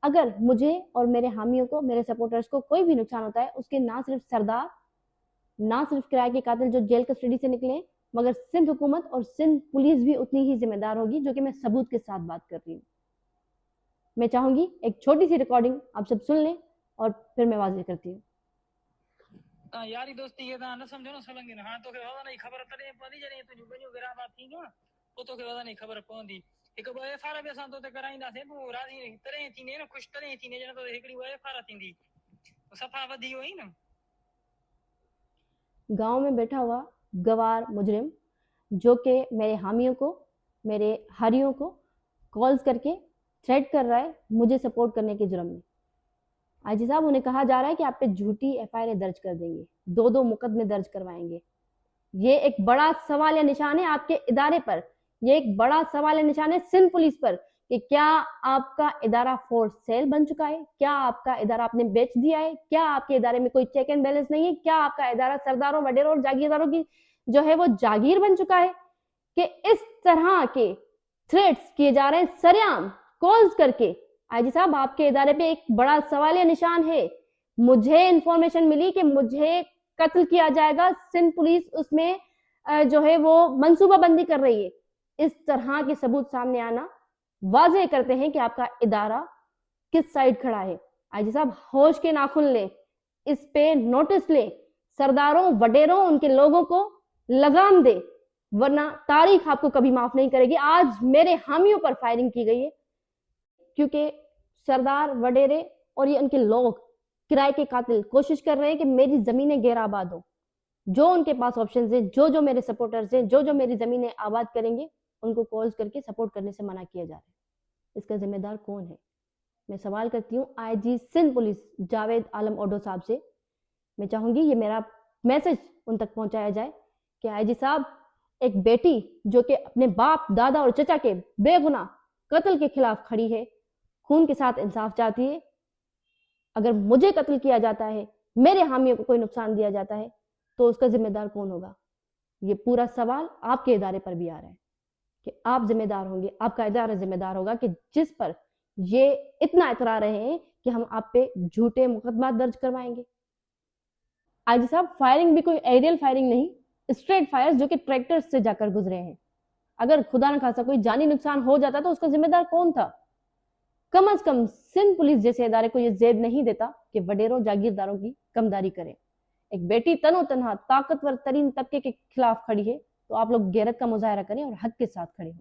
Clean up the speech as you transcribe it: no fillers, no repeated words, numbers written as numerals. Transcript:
अगर मुझे और मेरे हामियों को, मेरे सपोर्टर्स को कोई भी नुकसान होता है, उसके ना सिर्फ सरदार, ना सिर्फ किराए के कातिल जो जेल कस्टडी से निकले, मगर सिंध हुकूमत और सिंध पुलिस भी उतनी ही जिम्मेदार होगी, जो कि मैं सबूत के साथ बात कर रही हूँ। मैं चाहूंगी एक छोटी सी रिकॉर्डिंग आप सब सुन लें और फिर मैं वाज़ेह करती हूँ। यारी दोस्ती ये न समझो न सलंगी हां तो के वादा नहीं खबर तरे पदी जने तो बनियो गिराबा थी जो तो के वादा नहीं खबर पवंदी एक एफआर बि असां तो कराईंदा से वो राजी तरे थी ने खुश तरे थी ने जने तो एकड़ी एफआर थींदी सफा वधी हुई न। गांव में बैठा हुआ गवार मुजरिम जो कि मेरे हामियों को, मेरे हारियों को कॉल्स करके थ्रेट कर रहा है मुझे सपोर्ट करने के जुर्म में। आईजी साहब, उन्हें कहा जा रहा है कि आप पे झूठी एफआईआर दर्ज कर देंगे, 2 मुकदमे दर्ज करवाएंगे। ये एक बड़ा सवाल या निशान है आपके इदारे पर, ये एक बड़ा सवाल या निशान है सिंध पुलिस पर कि क्या आपका इदारा फॉर सेल बन चुका है, क्या आपका इदारा आपने बेच दिया है, क्या आपके इदारे में कोई चेक एंड बैलेंस नहीं है, क्या आपका इदारा सरदारों, वडेरों और जागीरदारों की जो है वो जागीर बन चुका है कि इस तरह के थ्रेट्स किए जा रहे हैं सरेआम कॉल्स करके। आईजी साहब, आपके इदारे पे एक बड़ा सवाल या निशान है। मुझे इंफॉर्मेशन मिली कि मुझे कत्ल किया जाएगा, सिंध पुलिस उसमें जो है वो मंसूबाबंदी कर रही है। इस तरह के सबूत सामने आना वाज़ेह करते हैं कि आपका इदारा किस साइड खड़ा है। आईजी साहब, होश के नाखून ले, इस पे नोटिस ले, सरदारों, वडेरों, उनके लोगों को लगाम दे, वरना तारीख आपको कभी माफ नहीं करेगी। आज मेरे हामियों पर फायरिंग की गई है क्योंकि सरदार, वडेरे और ये उनके लोग, किराए के कातिल कोशिश कर रहे हैं कि मेरी जमीनें गैर आबाद हो। जो उनके पास ऑप्शन है, जो मेरे सपोर्टर्स हैं, जो मेरी जमीनें आबाद करेंगे, उनको कॉल्स करके सपोर्ट करने से मना किया जा रहा है। इसका जिम्मेदार कौन है? मैं सवाल करती हूँ आईजी सिंध पुलिस जावेद आलम ओडो साहब से। मैं चाहूंगी ये मेरा मैसेज उन तक पहुंचाया जाए कि आईजी साहब, एक बेटी जो कि अपने बाप, दादा और चचा के बेगुनाह कत्ल के खिलाफ खड़ी है, खून के साथ इंसाफ चाहती है। अगर मुझे कत्ल किया जाता है, मेरे हामियों को कोई नुकसान दिया जाता है, तो उसका जिम्मेदार कौन होगा? ये पूरा सवाल आपके इदारे पर भी आ रहा है कि आप जिम्मेदार होंगे, आपका इदारा जिम्मेदार होगा कि जिस पर ये इतना इतरा रहे हैं कि हम आप पे झूठे मुकदमा दर्ज करवाएंगे। आईजी साहब, फायरिंग भी कोई एरियल फायरिंग नहीं, स्ट्रेट फायर जो कि ट्रैक्टर से जाकर गुजरे हैं। अगर खुदा न खासा कोई जानी नुकसान हो जाता तो उसका जिम्मेदार कौन था? कम से कम सिंध पुलिस जैसे इदारे को यह जेब नहीं देता कि वडेरों, जागीरदारों की कमदारी करें। एक बेटी तनो तनहा ताकतवर तरीन तबके के खिलाफ खड़ी है, तो आप लोग गैरत का मुजाहरा करें और हक के साथ खड़े हों।